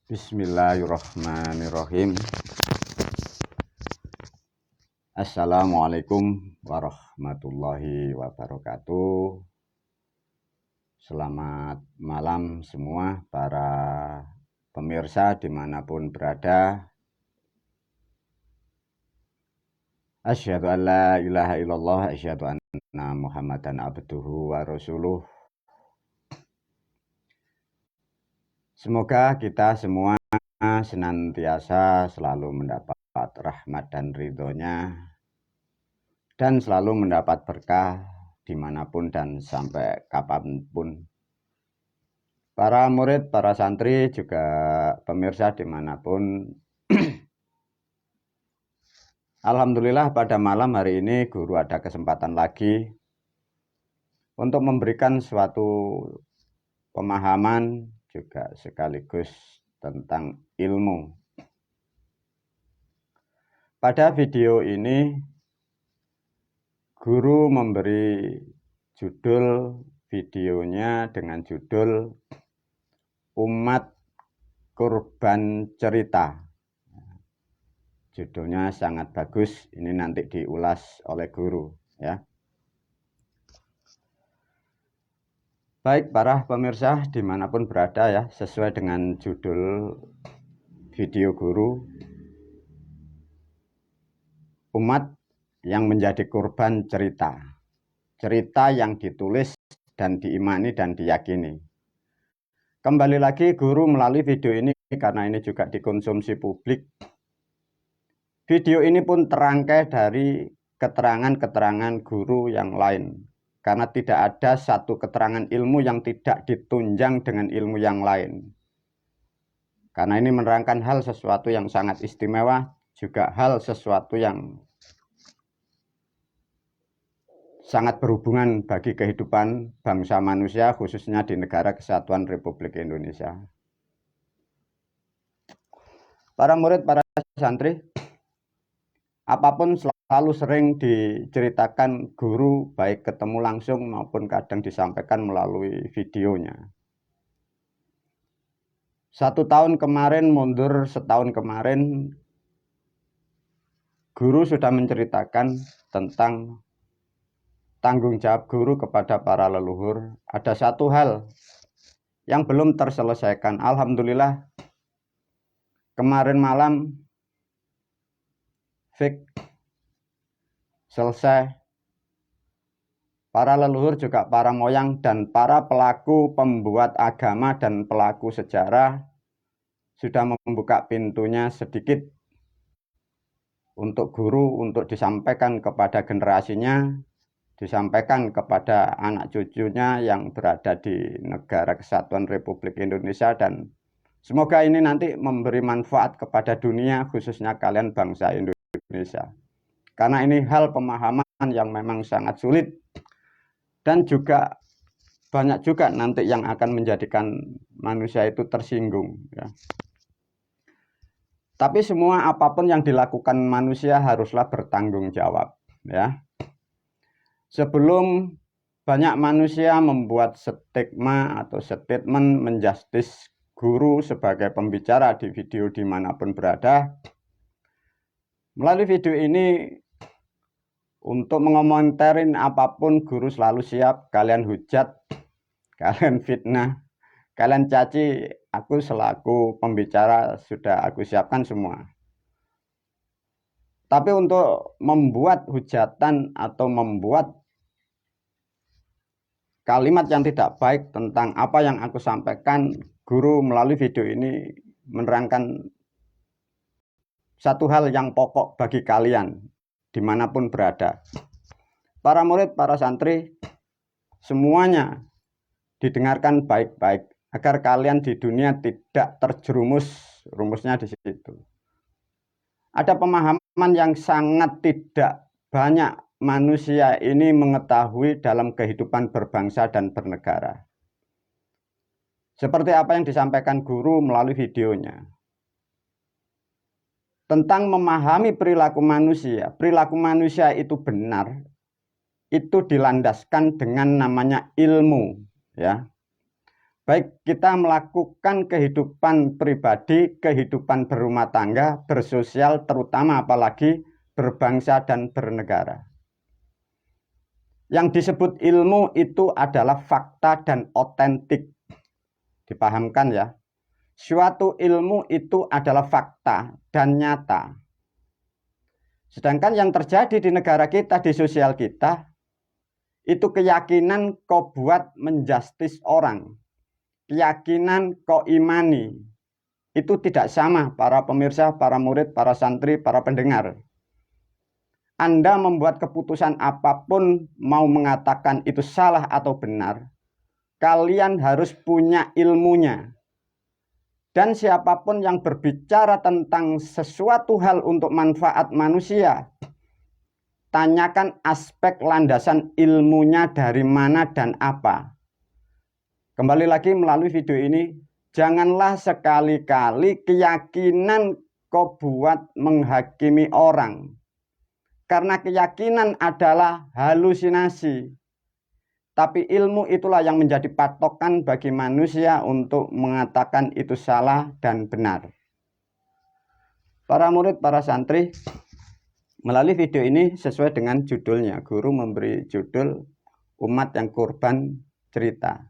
Bismillahirrahmanirrahim. Assalamualaikum warahmatullahi wabarakatuh. Selamat malam semua para pemirsa dimanapun berada. Asyhadu an la ilaha illallah, asyhadu anna Muhammadan abduhu wa rasuluh. Semoga kita semua senantiasa selalu mendapat rahmat dan ridhonya, dan selalu mendapat berkah dimanapun dan sampai kapanpun. Para murid, para santri, juga pemirsa dimanapun. Alhamdulillah pada malam hari ini guru ada kesempatan lagi untuk memberikan suatu pemahaman juga sekaligus tentang ilmu. Pada video ini guru memberi judul videonya dengan judul Umat Kurban Cerita. Judulnya sangat bagus, ini nanti diulas oleh guru ya. Baik para pemirsa dimanapun berada ya, sesuai dengan judul video guru, umat yang menjadi korban cerita. Cerita yang ditulis dan diimani dan diyakini. Kembali lagi guru melalui video ini karena ini juga dikonsumsi publik. Video ini pun terangkai dari keterangan-keterangan guru yang lain. Karena tidak ada satu keterangan ilmu yang tidak ditunjang dengan ilmu yang lain. Karena ini menerangkan hal sesuatu yang sangat istimewa, juga hal sesuatu yang sangat berhubungan bagi kehidupan bangsa manusia, khususnya di Negara Kesatuan Republik Indonesia. Para murid, para santri, apapun selalu sering diceritakan guru, baik ketemu langsung maupun kadang disampaikan melalui videonya. 1 tahun kemarin, mundur setahun kemarin, guru sudah menceritakan tentang tanggung jawab guru kepada para leluhur. Ada satu hal yang belum terselesaikan. Alhamdulillah, kemarin malam selesai. Para leluhur juga para moyang dan para pelaku pembuat agama dan pelaku sejarah sudah membuka pintunya sedikit untuk guru, untuk disampaikan kepada generasinya, disampaikan kepada anak cucunya yang berada di Negara Kesatuan Republik Indonesia, dan semoga ini nanti memberi manfaat kepada dunia, khususnya kalian bangsa Indonesia. Karena ini hal pemahaman yang memang sangat sulit dan juga banyak juga nanti yang akan menjadikan manusia itu tersinggung ya. Tapi semua apapun yang dilakukan manusia haruslah bertanggung jawab ya. Sebelum banyak manusia membuat stigma atau statement menjustis guru sebagai pembicara di video dimanapun berada, melalui video ini untuk mengomenterin apapun guru selalu siap. Kalian hujat, kalian fitnah, kalian caci, aku selaku pembicara sudah aku siapkan semua. Tapi untuk membuat hujatan atau membuat kalimat yang tidak baik tentang apa yang aku sampaikan, guru melalui video ini menerangkan satu hal yang pokok bagi kalian dimanapun berada. Para murid, para santri, semuanya didengarkan baik-baik agar kalian di dunia tidak terjerumus. Rumusnya di situ. Ada pemahaman yang sangat tidak banyak manusia ini mengetahui dalam kehidupan berbangsa dan bernegara. Seperti apa yang disampaikan guru melalui videonya. Tentang memahami perilaku manusia. Perilaku manusia itu benar, itu dilandaskan dengan namanya ilmu ya. Baik kita melakukan kehidupan pribadi, kehidupan berumah tangga, bersosial, terutama apalagi berbangsa dan bernegara. Yang disebut ilmu itu adalah fakta dan otentik. Dipahamkan ya. Suatu ilmu itu adalah fakta dan nyata. Sedangkan yang terjadi di negara kita, di sosial kita, itu keyakinan kau buat menjustis orang. Keyakinan kau imani. Itu tidak sama para pemirsa, para murid, para santri, para pendengar. Anda membuat keputusan apapun mau mengatakan itu salah atau benar, kalian harus punya ilmunya. Dan siapapun yang berbicara tentang sesuatu hal untuk manfaat manusia, tanyakan aspek landasan ilmunya dari mana dan apa. Kembali lagi melalui video ini, janganlah sekali-kali keyakinan kau buat menghakimi orang. Karena keyakinan adalah halusinasi. Tapi ilmu itulah yang menjadi patokan bagi manusia untuk mengatakan itu salah dan benar. Para murid, para santri, melalui video ini sesuai dengan judulnya, guru memberi judul Umat yang Korban Cerita.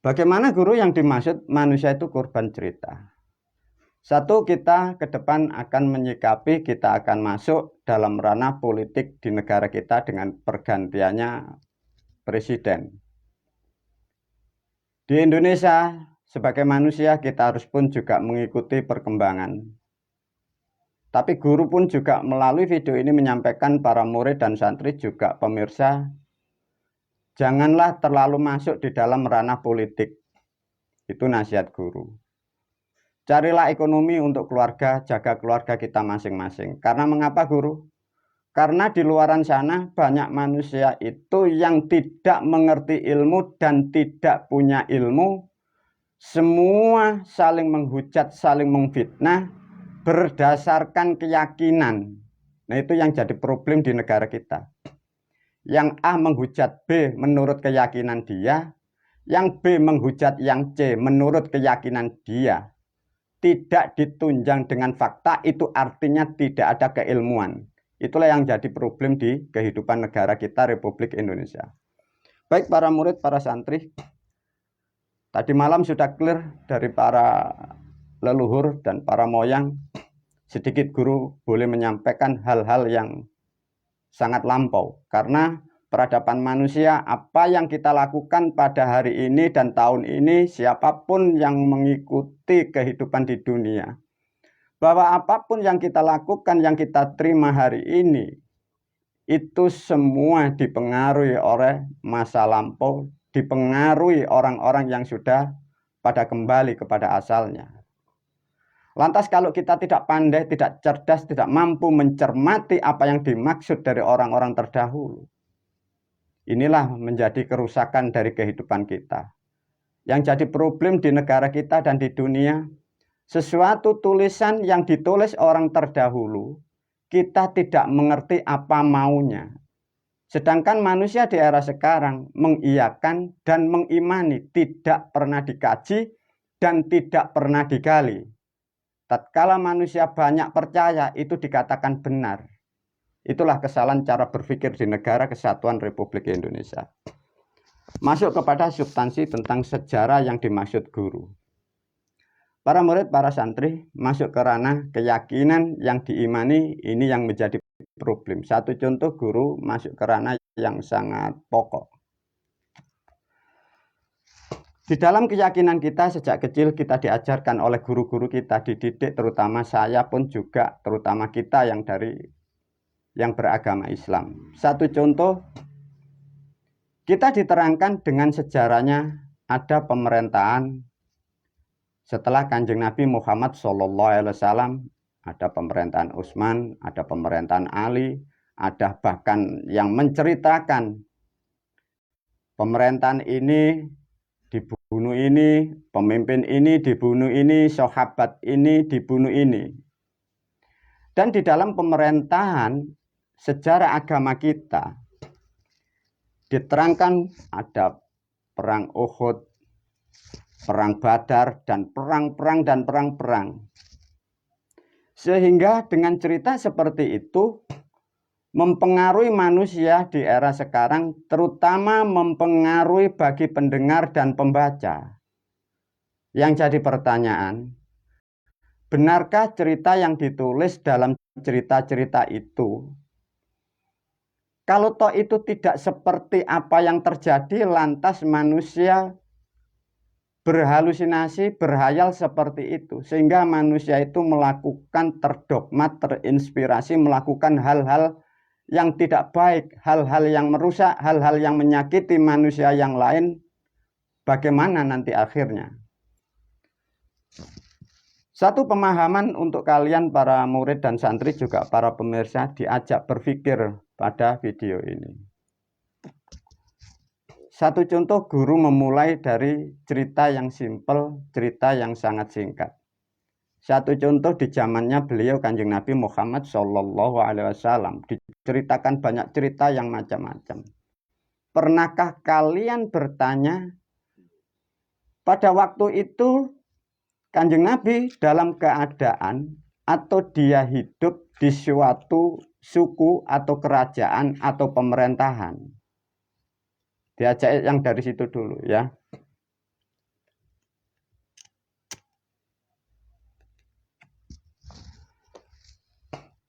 Bagaimana guru yang dimaksud manusia itu korban cerita? Satu, kita ke depan akan menyikapi, kita akan masuk dalam ranah politik di negara kita dengan pergantiannya presiden. Di Indonesia, sebagai manusia kita harus pun juga mengikuti perkembangan. Tapi guru pun juga melalui video ini menyampaikan para murid dan santri juga pemirsa, janganlah terlalu masuk di dalam ranah politik. Itu nasihat guru. Carilah ekonomi untuk keluarga, jaga keluarga kita masing-masing. Karena mengapa guru? Karena di luaran sana banyak manusia itu yang tidak mengerti ilmu dan tidak punya ilmu. Semua saling menghujat, saling memfitnah berdasarkan keyakinan. Nah itu yang jadi problem di negara kita. Yang A menghujat B menurut keyakinan dia, yang B menghujat yang C menurut keyakinan dia. Tidak ditunjang dengan fakta, itu artinya tidak ada keilmuan. Itulah yang jadi problem di kehidupan negara kita, Republik Indonesia. Baik para murid, para santri, tadi malam sudah clear dari para leluhur dan para moyang, sedikit guru boleh menyampaikan hal-hal yang sangat lampau. Karena peradaban manusia, apa yang kita lakukan pada hari ini dan tahun ini, siapapun yang mengikuti kehidupan di dunia, bahwa apapun yang kita lakukan, yang kita terima hari ini, itu semua dipengaruhi oleh masa lampau, dipengaruhi orang-orang yang sudah pada kembali kepada asalnya. Lantas kalau kita tidak pandai, tidak cerdas, tidak mampu mencermati apa yang dimaksud dari orang-orang terdahulu, inilah menjadi kerusakan dari kehidupan kita. Yang jadi problem di negara kita dan di dunia, sesuatu tulisan yang ditulis orang terdahulu, kita tidak mengerti apa maunya. Sedangkan manusia di era sekarang mengiyakan dan mengimani, tidak pernah dikaji dan tidak pernah digali. Tatkala manusia banyak percaya, itu dikatakan benar. Itulah kesalahan cara berpikir di negara kesatuan Republik Indonesia. Masuk kepada substansi tentang sejarah yang dimaksud guru. Para murid, para santri masuk ke ranah keyakinan yang diimani, ini yang menjadi problem. Satu contoh guru masuk ke ranah yang sangat pokok. Di dalam keyakinan kita sejak kecil kita diajarkan oleh guru-guru kita, dididik, terutama saya pun juga, terutama kita yang beragama Islam. Satu contoh, kita diterangkan dengan sejarahnya ada pemerintahan setelah Kanjeng Nabi Muhammad SAW, ada pemerintahan Utsman, ada pemerintahan Ali, ada bahkan yang menceritakan pemerintahan ini dibunuh ini, pemimpin ini dibunuh ini, sahabat ini dibunuh ini. Dan di dalam pemerintahan sejarah agama kita, diterangkan ada perang Uhud, perang Badar, dan perang-perang. Sehingga dengan cerita seperti itu mempengaruhi manusia di era sekarang, terutama mempengaruhi bagi pendengar dan pembaca. Yang jadi pertanyaan, benarkah cerita yang ditulis dalam cerita-cerita itu? Kalau toh itu tidak seperti apa yang terjadi, lantas manusia berhalusinasi, berhayal seperti itu. Sehingga manusia itu melakukan terdogma, terinspirasi, melakukan hal-hal yang tidak baik, hal-hal yang merusak, hal-hal yang menyakiti manusia yang lain. Bagaimana nanti akhirnya? Satu pemahaman untuk kalian para murid dan santri, juga para pemirsa, diajak berpikir pada video ini. Satu contoh, guru memulai dari cerita yang simpel, cerita yang sangat singkat. Satu contoh di zamannya beliau Kanjeng Nabi Muhammad SAW, diceritakan banyak cerita yang macam-macam. Pernahkah kalian bertanya, pada waktu itu Kanjeng Nabi dalam keadaan atau dia hidup di suatu suku atau kerajaan atau pemerintahan? Diajak yang dari situ dulu ya.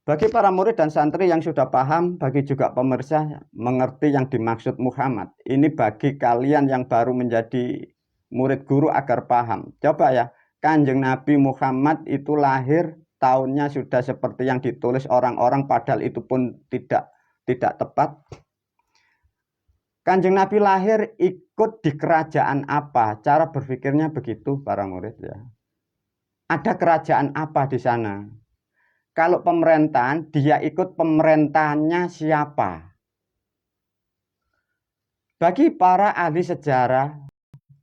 Bagi para murid dan santri yang sudah paham, bagi juga pemirsa mengerti yang dimaksud Muhammad. Ini bagi kalian yang baru menjadi murid guru agar paham. Coba ya, Kanjeng Nabi Muhammad itu lahir tahunnya sudah seperti yang ditulis orang-orang, padahal itu pun tidak tepat. Kanjeng Nabi lahir ikut di kerajaan apa? Cara berpikirnya begitu para murid ya. Ada kerajaan apa di sana? Kalau pemerintahan, dia ikut pemerintahannya siapa? Bagi para ahli sejarah,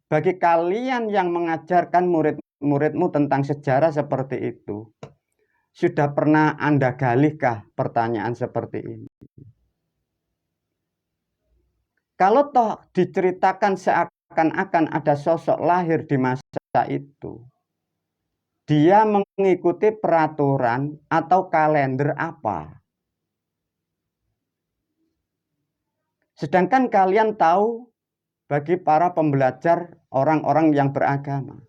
bagi kalian yang mengajarkan murid-muridmu tentang sejarah seperti itu, sudah pernah Anda galihkah pertanyaan seperti ini? Kalau toh diceritakan seakan-akan ada sosok lahir di masa itu, dia mengikuti peraturan atau kalender apa? Sedangkan kalian tahu, bagi para pembelajar orang-orang yang beragama,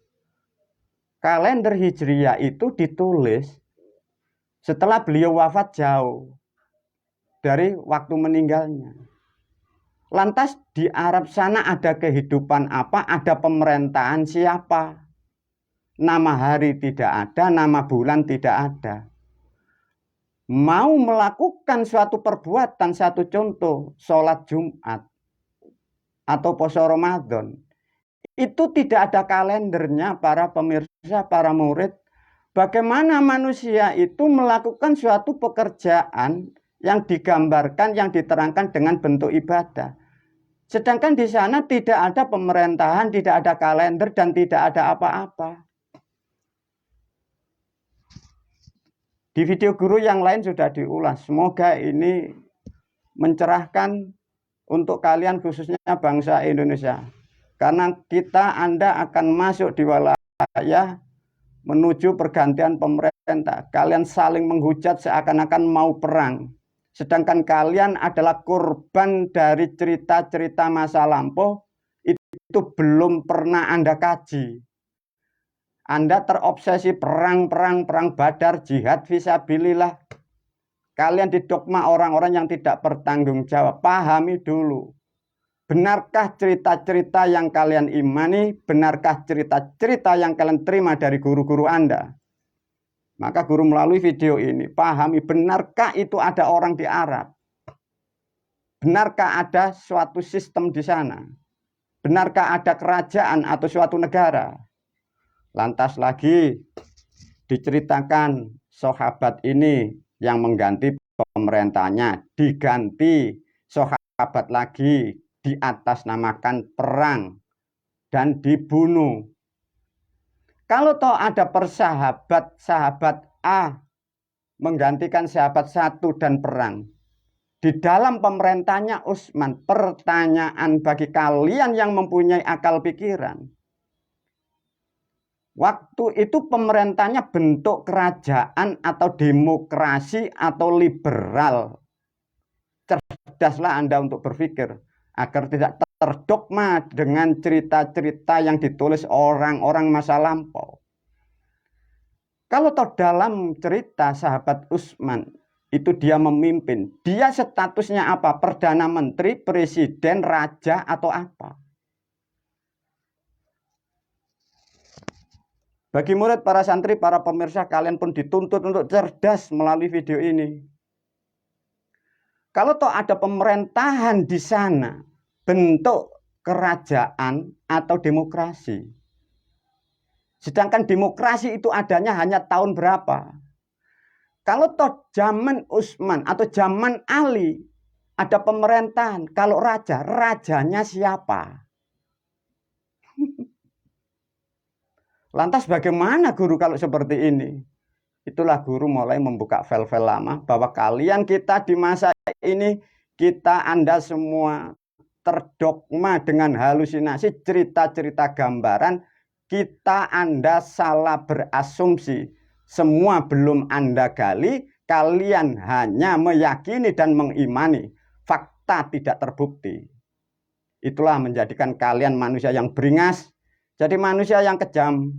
kalender Hijriyah itu ditulis setelah beliau wafat jauh dari waktu meninggalnya. Lantas di Arab sana ada kehidupan apa? Ada pemerintahan siapa? Nama hari tidak ada, nama bulan tidak ada. Mau melakukan suatu perbuatan, satu contoh, sholat Jumat atau puasa Ramadan, itu tidak ada kalendernya para pemirsa, para murid. Bagaimana manusia itu melakukan suatu pekerjaan yang digambarkan, yang diterangkan dengan bentuk ibadah. Sedangkan di sana tidak ada pemerintahan, tidak ada kalender, dan tidak ada apa-apa. Di video guru yang lain sudah diulas. Semoga ini mencerahkan untuk kalian, khususnya bangsa Indonesia. Karena Anda akan masuk di wilayah menuju pergantian pemerintah. Kalian saling menghujat seakan-akan mau perang. Sedangkan kalian adalah korban dari cerita-cerita masa lampau, itu belum pernah Anda kaji. Anda terobsesi perang Badar, jihad fisabilillah. Kalian didogma orang-orang yang tidak bertanggung jawab. Pahami dulu. Benarkah cerita-cerita yang kalian imani? Benarkah cerita-cerita yang kalian terima dari guru-guru Anda? Maka guru melalui video ini pahami, benarkah itu ada orang di Arab? Benarkah ada suatu sistem di sana? Benarkah ada kerajaan atau suatu negara? Lantas lagi diceritakan sahabat ini yang mengganti pemerintahnya, diganti sahabat lagi, diatasnamakan perang dan dibunuh. Kalau toh ada sahabat A menggantikan sahabat satu dan perang, Di dalam pemerintahnya Utsman, pertanyaan bagi kalian yang mempunyai akal pikiran. Waktu itu pemerintahnya bentuk kerajaan atau demokrasi atau liberal. Cerdaslah Anda untuk berpikir agar tidak terdogma dengan cerita-cerita yang ditulis orang-orang masa lampau. Kalau toh dalam cerita sahabat Utsman, itu dia memimpin. Dia statusnya apa? Perdana Menteri, Presiden, Raja, atau apa? Bagi murid, para santri, para pemirsa, kalian pun dituntut untuk cerdas melalui video ini. Kalau toh ada pemerintahan di sana, bentuk kerajaan atau demokrasi. Sedangkan demokrasi itu adanya hanya tahun berapa? Kalau toh zaman Utsman atau zaman Ali ada pemerintahan, kalau raja, rajanya siapa? Lantas bagaimana guru kalau seperti ini? Itulah guru mulai membuka file-file lama bahwa kalian kita di masa ini, kita Anda semua terdogma dengan halusinasi cerita-cerita gambaran, kita Anda salah berasumsi. Semua belum Anda gali, kalian hanya meyakini dan mengimani. Fakta tidak terbukti. Itulah menjadikan kalian manusia yang beringas, jadi manusia yang kejam.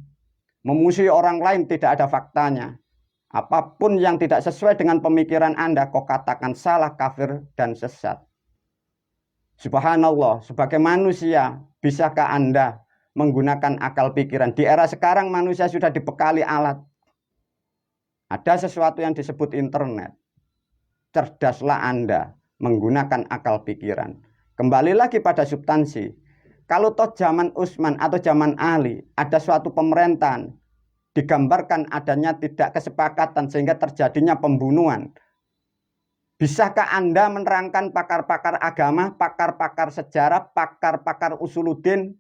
Memusuhi orang lain tidak ada faktanya. Apapun yang tidak sesuai dengan pemikiran Anda, kau katakan salah, kafir, dan sesat. Subhanallah, sebagai manusia, bisakah Anda menggunakan akal pikiran? Di era sekarang manusia sudah dibekali alat. Ada sesuatu yang disebut internet. Cerdaslah Anda menggunakan akal pikiran. Kembali lagi pada substansi. Kalau toh zaman Utsman atau zaman Ali ada suatu pemerintahan, digambarkan adanya tidak kesepakatan sehingga terjadinya pembunuhan. Bisakah Anda menerangkan pakar-pakar agama, pakar-pakar sejarah, pakar-pakar usuluddin?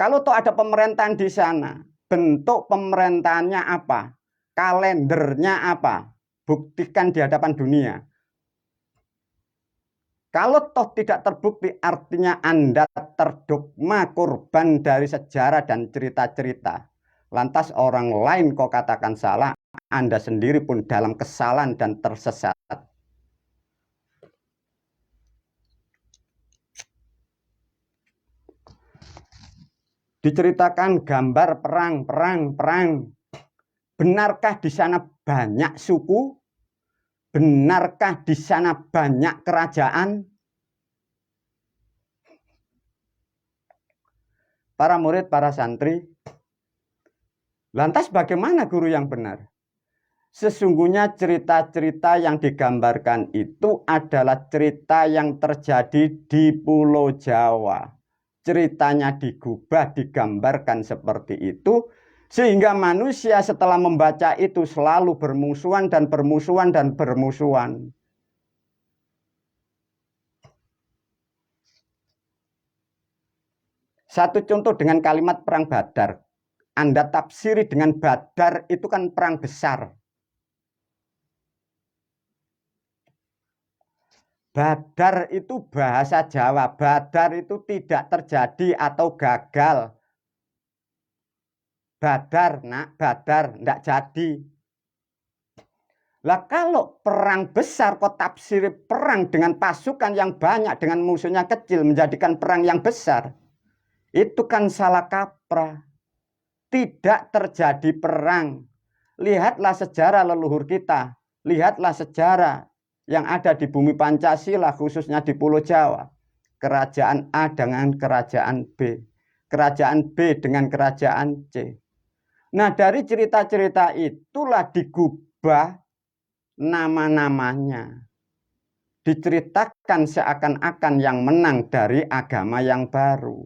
Kalau toh ada pemerintahan di sana, bentuk pemerintahannya apa? Kalendernya apa? Buktikan di hadapan dunia. Kalau toh tidak terbukti, artinya Anda terdogma korban dari sejarah dan cerita-cerita. Lantas orang lain kau katakan salah, Anda sendiri pun dalam kesalahan dan tersesat. Diceritakan gambar perang. Benarkah di sana banyak suku? Benarkah di sana banyak kerajaan? Para murid, para santri, lantas bagaimana guru yang benar? Sesungguhnya cerita-cerita yang digambarkan itu adalah cerita yang terjadi di Pulau Jawa. Ceritanya digubah, digambarkan seperti itu, sehingga manusia setelah membaca itu selalu bermusuhan dan bermusuhan dan bermusuhan. Satu contoh dengan kalimat perang Badar. Anda tafsiri dengan Badar itu kan perang besar. Badar itu bahasa Jawa. Badar itu tidak terjadi atau gagal. Badar, nak, badar, tidak jadi. Lah kalau perang besar, kok tafsir perang dengan pasukan yang banyak, dengan musuhnya kecil, menjadikan perang yang besar. Itu kan salah kaprah. Tidak terjadi perang. Lihatlah sejarah leluhur kita. Lihatlah sejarah yang ada di bumi Pancasila, khususnya di Pulau Jawa. Kerajaan A dengan kerajaan B. Kerajaan B dengan kerajaan C. Nah, dari cerita-cerita itulah digubah nama-namanya. Diceritakan seakan-akan yang menang dari agama yang baru.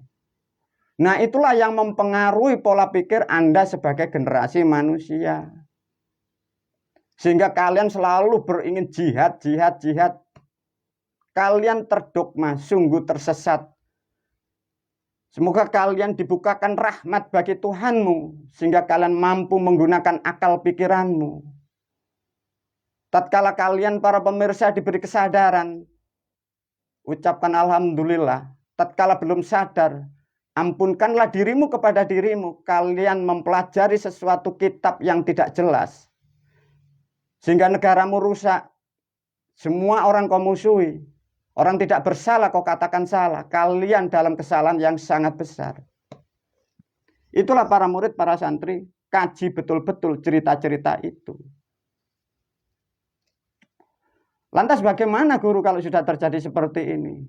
Nah, itulah yang mempengaruhi pola pikir Anda sebagai generasi manusia. Sehingga kalian selalu beringin jihad. Kalian terdogma, sungguh tersesat. Semoga kalian dibukakan rahmat bagi Tuhanmu, sehingga kalian mampu menggunakan akal pikiranmu. Tatkala kalian para pemirsa diberi kesadaran, ucapkan alhamdulillah. Tatkala belum sadar, ampunkanlah dirimu kepada dirimu. Kalian mempelajari sesuatu kitab yang tidak jelas, sehingga negaramu rusak. Semua orang kau musuhi. Orang tidak bersalah kau katakan salah. Kalian dalam kesalahan yang sangat besar. Itulah para murid, para santri, kaji betul-betul cerita-cerita itu. Lantas bagaimana guru kalau sudah terjadi seperti ini?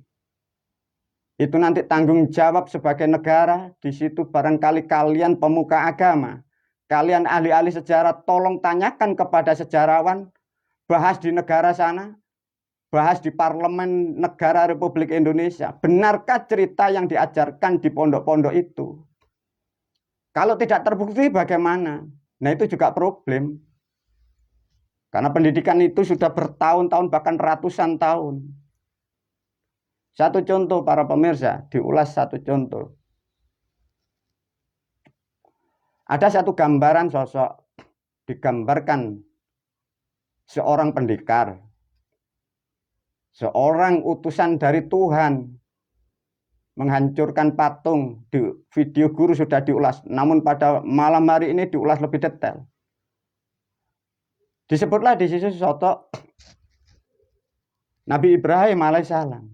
Itu nanti tanggung jawab sebagai negara. Di situ barangkali kalian pemuka agama, kalian ahli-ahli sejarah, tolong tanyakan kepada sejarawan, bahas di negara sana, bahas di parlemen negara Republik Indonesia. Benarkah cerita yang diajarkan di pondok-pondok itu? Kalau tidak terbukti bagaimana? Nah, itu juga problem. Karena pendidikan itu sudah bertahun-tahun, bahkan ratusan tahun. Satu contoh para pemirsa, diulas satu contoh. Ada satu gambaran sosok, digambarkan seorang pendekar, seorang utusan dari Tuhan, menghancurkan patung. Di video guru sudah diulas, namun pada malam hari ini diulas lebih detail. Disebutlah di sisi sosok Nabi Ibrahim alaihissalam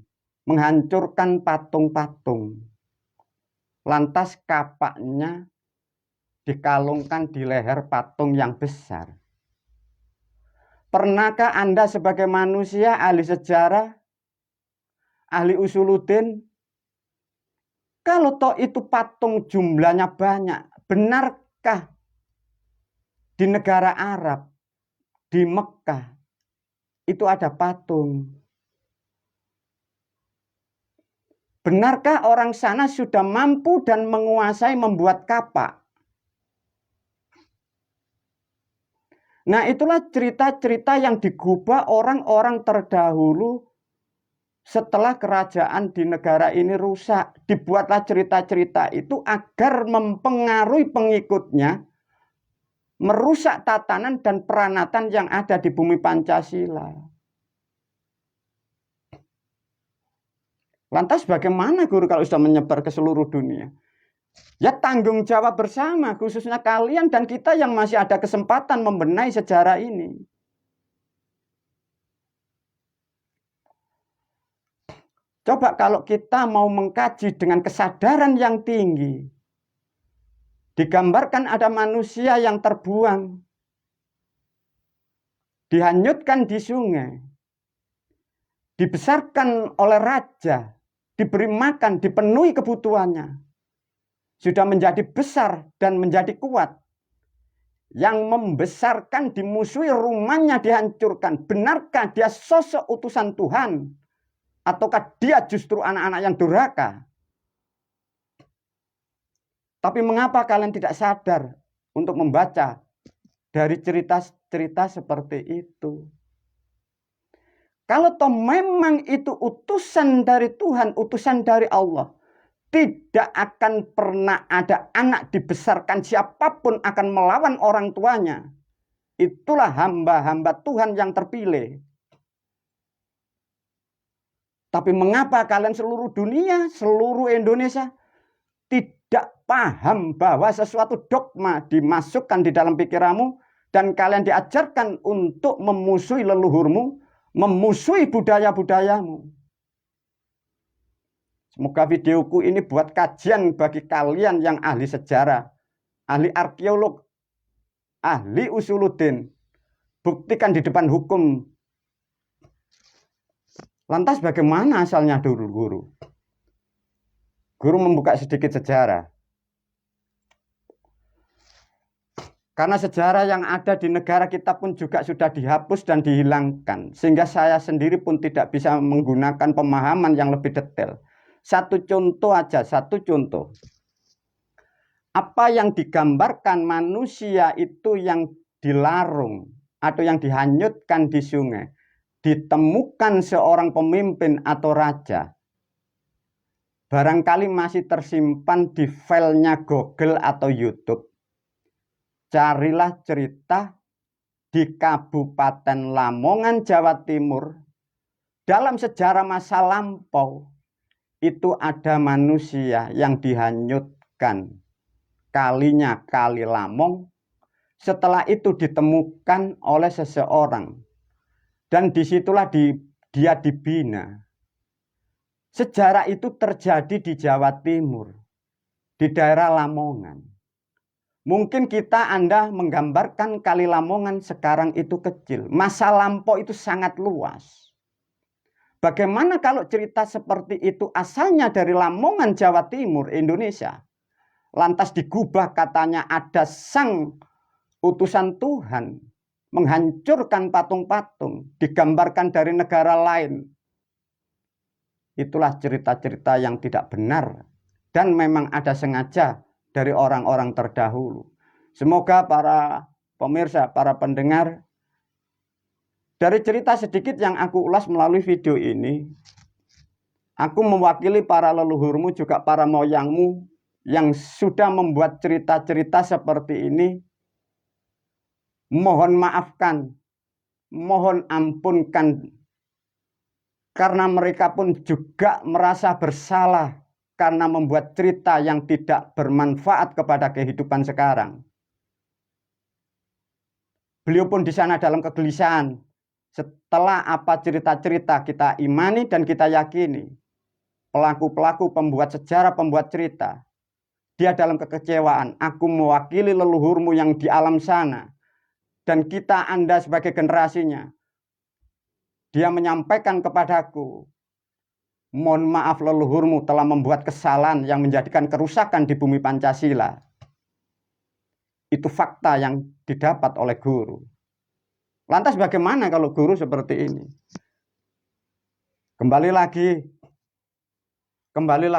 menghancurkan patung-patung. Lantas kapaknya dikalungkan di leher patung yang besar. Pernahkah Anda sebagai manusia, ahli sejarah, ahli usuluddin, kalau toh itu patung jumlahnya banyak, benarkah di negara Arab, di Mekah, itu ada patung? Benarkah orang sana sudah mampu dan menguasai membuat kapak? Nah, itulah cerita-cerita yang digubah orang-orang terdahulu setelah kerajaan di negara ini rusak. Dibuatlah cerita-cerita itu agar mempengaruhi pengikutnya, merusak tatanan dan peranatan yang ada di bumi Pancasila. Lantas bagaimana guru kalau sudah menyebar ke seluruh dunia? Ya tanggung jawab bersama, khususnya kalian dan kita yang masih ada kesempatan membenahi sejarah ini. Coba kalau kita mau mengkaji dengan kesadaran yang tinggi. Digambarkan ada manusia yang terbuang, dihanyutkan di sungai, dibesarkan oleh raja, diberi makan, dipenuhi kebutuhannya, sudah menjadi besar dan menjadi kuat. Yang membesarkan dimusuhi, rumahnya dihancurkan. Benarkah dia sosok utusan Tuhan? Ataukah dia justru anak-anak yang durhaka? Tapi mengapa kalian tidak sadar untuk membaca dari cerita-cerita seperti itu? Kalau toh memang itu utusan dari Tuhan, utusan dari Allah, tidak akan pernah ada anak dibesarkan siapapun akan melawan orang tuanya. Itulah hamba-hamba Tuhan yang terpilih. Tapi mengapa kalian seluruh dunia, seluruh Indonesia tidak paham bahwa sesuatu dogma dimasukkan di dalam pikiranmu dan kalian diajarkan untuk memusuhi leluhurmu, memusuhi budaya-budayamu. Semoga videoku ini buat kajian bagi kalian yang ahli sejarah, ahli arkeolog, ahli usuluddin. Buktikan di depan hukum. Lantas bagaimana asalnya dulu guru? Guru membuka sedikit sejarah. Karena sejarah yang ada di negara kita pun juga sudah dihapus dan dihilangkan. Sehingga saya sendiri pun tidak bisa menggunakan pemahaman yang lebih detail. Satu contoh aja, satu contoh. Apa yang digambarkan manusia itu yang dilarung atau yang dihanyutkan di sungai. Ditemukan seorang pemimpin atau raja. Barangkali masih tersimpan di filenya Google atau YouTube. Carilah cerita di Kabupaten Lamongan, Jawa Timur, dalam sejarah masa lampau, itu ada manusia yang dihanyutkan kalinya Kali Lamong. Setelah itu ditemukan oleh seseorang. Dan disitulah dia dibina. Sejarah itu terjadi di Jawa Timur, di daerah Lamongan. Mungkin Anda menggambarkan Kali Lamongan sekarang itu kecil. Masa lampau itu sangat luas. Bagaimana kalau cerita seperti itu asalnya dari Lamongan, Jawa Timur, Indonesia. Lantas digubah katanya ada sang utusan Tuhan menghancurkan patung-patung, digambarkan dari negara lain. Itulah cerita-cerita yang tidak benar dan memang ada sengaja dari orang-orang terdahulu. Semoga para pemirsa, para pendengar, dari cerita sedikit yang aku ulas melalui video ini, aku mewakili para leluhurmu, juga para moyangmu yang sudah membuat cerita-cerita seperti ini. Mohon maafkan, mohon ampunkan, karena mereka pun juga merasa bersalah karena membuat cerita yang tidak bermanfaat kepada kehidupan sekarang. Beliau pun di sana dalam kegelisahan. Setelah apa cerita-cerita kita imani dan kita yakini, pelaku-pelaku pembuat sejarah, pembuat cerita, dia dalam kekecewaan. Aku mewakili leluhurmu yang di alam sana. Dan kita, Anda sebagai generasinya, dia menyampaikan kepadaku, mohon maaf leluhurmu telah membuat kesalahan yang menjadikan kerusakan di bumi Pancasila. Itu fakta yang didapat oleh guru. Lantas bagaimana kalau guru seperti ini? Kembalilah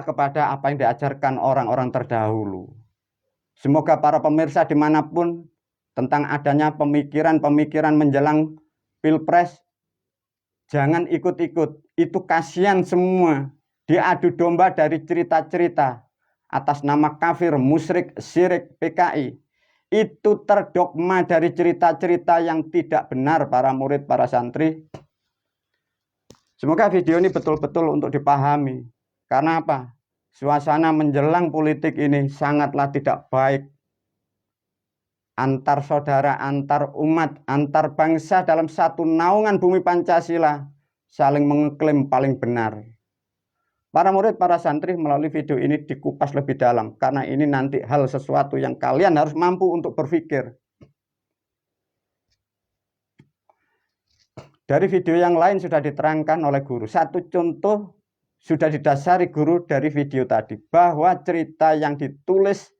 kepada apa yang diajarkan orang-orang terdahulu. Semoga para pemirsa dimanapun, tentang adanya pemikiran-pemikiran menjelang Pilpres, jangan ikut-ikut. Itu kasihan semua. Diadu domba dari cerita-cerita atas nama kafir, musyrik, syirik, PKI. Itu terdogma dari cerita-cerita yang tidak benar para murid, para santri. Semoga video ini betul-betul untuk dipahami. Karena apa? Suasana menjelang politik ini sangatlah tidak baik. Antar saudara, antar umat, antar bangsa dalam satu naungan bumi Pancasila saling mengklaim paling benar. Para murid, para santri melalui video ini dikupas lebih dalam karena ini nanti hal sesuatu yang kalian harus mampu untuk berpikir. Dari video yang lain sudah diterangkan oleh guru. Satu contoh sudah didasari guru dari video tadi, bahwa cerita yang ditulis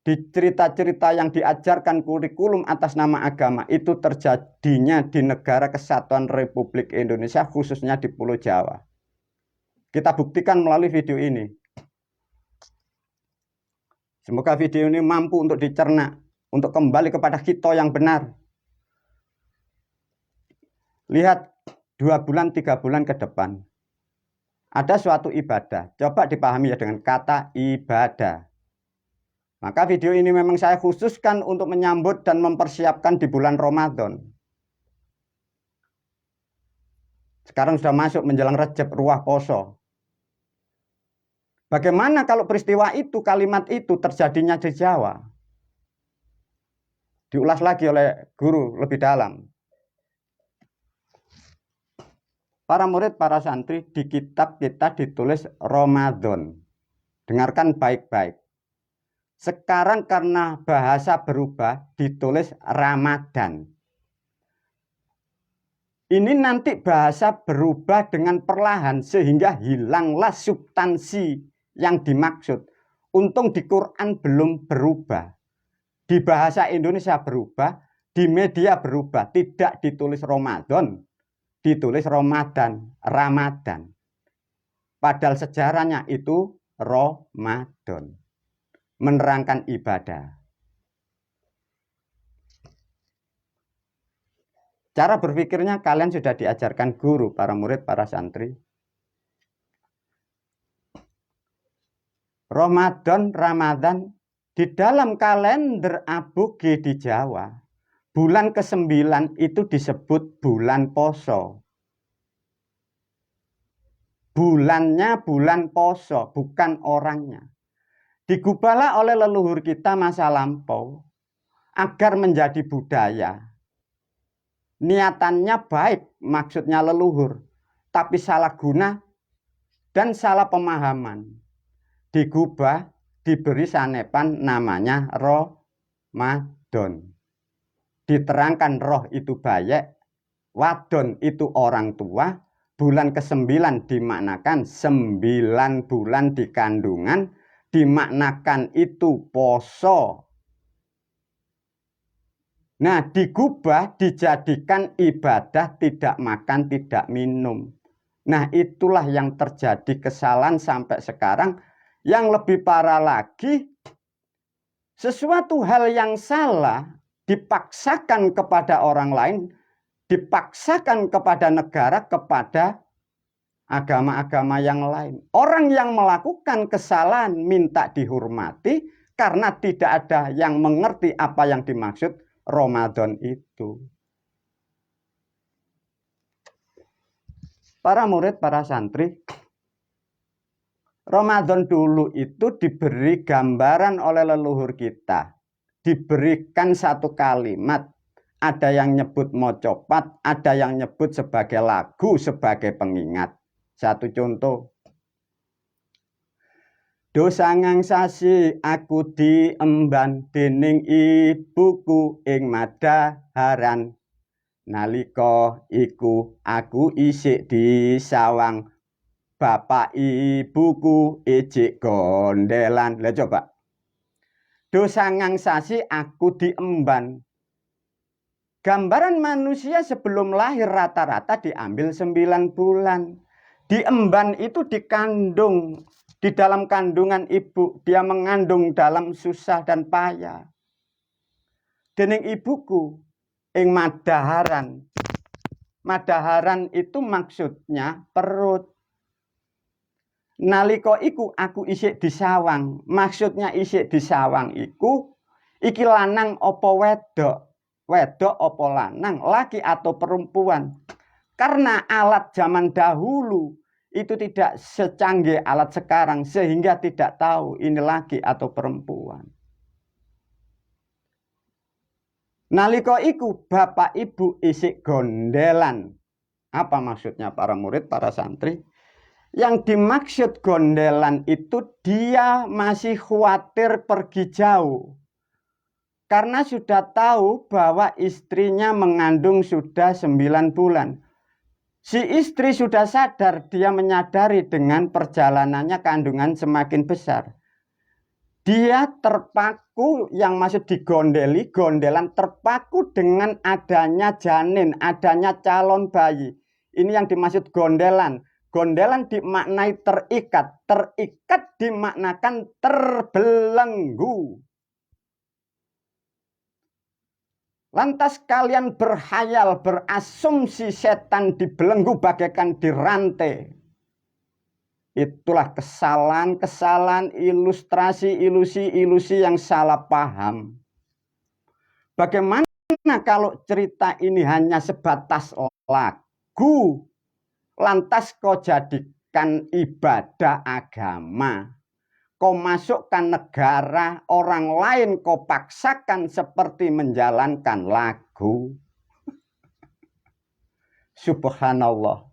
di cerita-cerita yang diajarkan kurikulum atas nama agama itu terjadinya di Negara Kesatuan Republik Indonesia, khususnya di Pulau Jawa. Kita buktikan melalui video ini. Semoga video ini mampu untuk dicerna, untuk kembali kepada kita yang benar. Lihat 2 bulan, 3 bulan ke depan. Ada suatu ibadah. Coba dipahami ya dengan kata ibadah. Maka video ini memang saya khususkan untuk menyambut dan mempersiapkan di bulan Ramadan. Sekarang sudah masuk menjelang Rejab, ruah poso. Bagaimana kalau peristiwa itu, kalimat itu terjadinya di Jawa? Diulas lagi oleh guru lebih dalam. Para murid, para santri, di kitab kita ditulis Ramadan. Dengarkan baik-baik. Sekarang karena bahasa berubah ditulis Ramadan. Ini nanti bahasa berubah dengan perlahan sehingga hilanglah substansi yang dimaksud. Untung di Quran belum berubah. Di bahasa Indonesia berubah, di media berubah. Tidak ditulis Ramadan, ditulis Ramadan, Ramadan. Padahal sejarahnya itu Ramadan. Menerangkan ibadah. Cara berpikirnya kalian sudah diajarkan guru, para murid, para santri. Ramadan, Ramadan di dalam kalender aboge di Jawa bulan ke-9 itu disebut bulan poso. Bulannya bulan poso, bukan orangnya. Digubahlah oleh leluhur kita masa lampau agar menjadi budaya. Niatannya baik, maksudnya leluhur, tapi salah guna dan salah pemahaman. Digubah, diberi sanepan namanya Ramadan. Diterangkan roh itu bayek, wadon itu orang tua, bulan ke-9 dimaknakan 9 bulan di kandungan, dimaknakan itu poso. Nah, digubah dijadikan ibadah tidak makan, tidak minum. Nah, itulah yang terjadi kesalahan sampai sekarang. Yang lebih parah lagi, sesuatu hal yang salah dipaksakan kepada orang lain, dipaksakan kepada negara, kepada agama-agama yang lain. Orang yang melakukan kesalahan minta dihormati karena tidak ada yang mengerti apa yang dimaksud Ramadan itu. Para murid, para santri, Ramadan dulu itu diberi gambaran oleh leluhur kita. Diberikan satu kalimat. Ada yang nyebut mocopat, ada yang nyebut sebagai lagu, sebagai pengingat. Satu contoh. Dosa ngangsasi aku diemban dening ibuku ing Madaharan. Nalika iku aku isik disawang bapak ibuku ejik gondelan. Lah coba. Dosa ngangsasi aku diemban. Gambaran manusia sebelum lahir rata-rata diambil 9 bulan. Diemban itu dikandung. Di dalam kandungan ibu. Dia mengandung dalam susah dan payah. Dening ibuku ing Madaharan. Madaharan itu maksudnya perut. Nalika iku aku isik disawang. Maksudnya isik disawang iku iki lanang apa wedok? Wedok apa lanang? Laki atau perempuan? Karena alat zaman dahulu itu tidak secanggih alat sekarang sehingga tidak tahu ini laki atau perempuan. Nalika iku bapak ibu isik gondelan. Apa maksudnya para murid, para santri? Yang dimaksud gondelan itu dia masih khawatir pergi jauh. Karena sudah tahu bahwa istrinya mengandung sudah 9 bulan. Si istri sudah sadar, dia menyadari dengan perjalanannya kandungan semakin besar. Dia terpaku, yang maksud digondeli, gondelan terpaku dengan adanya janin, adanya calon bayi. Ini yang dimaksud gondelan. Gondelan dimaknai terikat. Terikat dimaknakan terbelenggu. Lantas kalian berhayal, berasumsi setan dibelenggu bagaikan dirantai. Itulah kesalahan-kesalahan, ilustrasi, ilusi yang salah paham. Bagaimana kalau cerita ini hanya sebatas lagu, lantas kau jadikan ibadah agama. Kau masukkan negara orang lain, kau paksakan seperti menjalankan lagu. Subhanallah.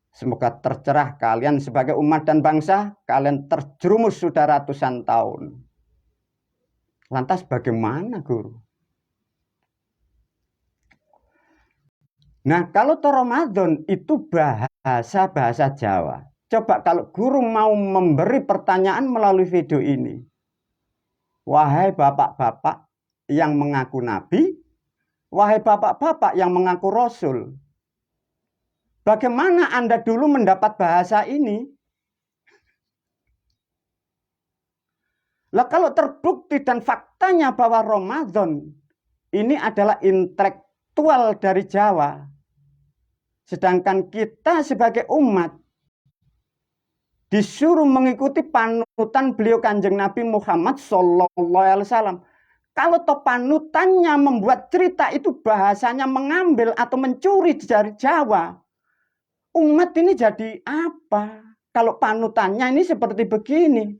Semoga tercerah kalian sebagai umat dan bangsa. Kalian terjerumus sudah ratusan tahun. Lantas bagaimana, guru? Nah, kalau Ramadan itu bahasa Jawa. Coba kalau guru mau memberi pertanyaan melalui video ini. Wahai bapak-bapak yang mengaku nabi, wahai bapak-bapak yang mengaku rasul. Bagaimana Anda dulu mendapat bahasa ini? Lah kalau terbukti dan faktanya bahwa Ramadan ini adalah intelektual dari Jawa. Sedangkan kita sebagai umat disuruh mengikuti panutan beliau Kanjeng Nabi Muhammad SAW. Kalau toh panutannya membuat cerita itu bahasanya mengambil atau mencuri dari Jawa, umat ini jadi apa? Kalau panutannya ini seperti begini.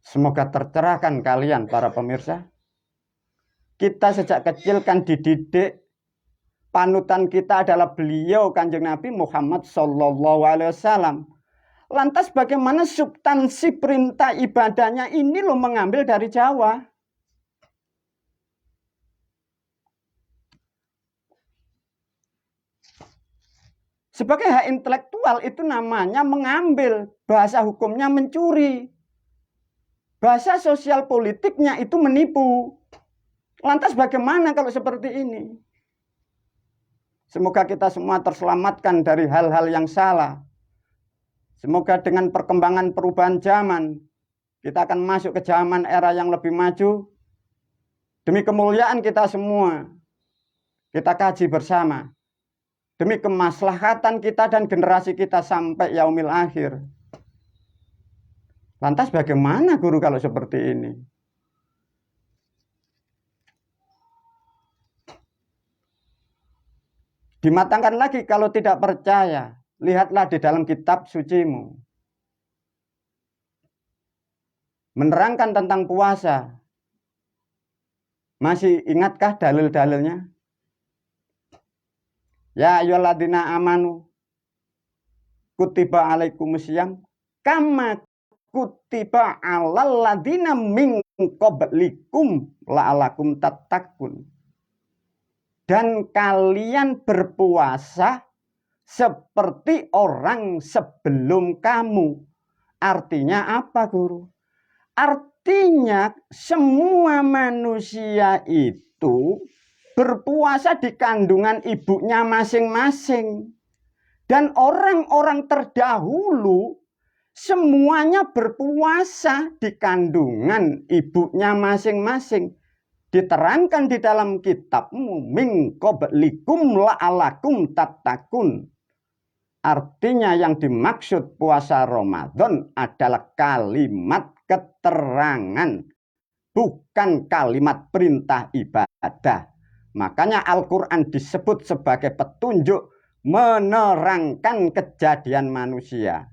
Semoga tercerahkan kalian para pemirsa. Kita sejak kecil kan dididik, panutan kita adalah beliau Kanjeng Nabi Muhammad SAW. Lantas bagaimana substansi perintah ibadahnya ini lo mengambil dari Jawa? Sebagai hak intelektual itu namanya mengambil, bahasa hukumnya mencuri. Bahasa sosial politiknya itu menipu. Lantas bagaimana kalau seperti ini? Semoga kita semua terselamatkan dari hal-hal yang salah. Semoga dengan perkembangan perubahan zaman, kita akan masuk ke zaman era yang lebih maju. Demi kemuliaan kita semua, kita kaji bersama. Demi kemaslahatan kita dan generasi kita sampai yaumil akhir. Lantas bagaimana guru kalau seperti ini? Dimatangkan lagi kalau tidak percaya. Lihatlah di dalam kitab sucimu. Menerangkan tentang puasa. Masih ingatkah dalil-dalilnya? Ya ayyuhalladzina amanu kutiba alaikumusiyam kama kutiba alal ladzina min qablikum la'alakum tattaqun. Dan kalian berpuasa seperti orang sebelum kamu. Artinya apa, guru? Artinya semua manusia itu berpuasa di kandungan ibunya masing-masing. Dan orang-orang terdahulu semuanya berpuasa di kandungan ibunya masing-masing. Diterangkan di dalam kitabmu min qablikum la'alakum tattaqun. Artinya yang dimaksud puasa Ramadan adalah kalimat keterangan, bukan kalimat perintah ibadah. Makanya Al-Quran disebut sebagai petunjuk menerangkan kejadian manusia.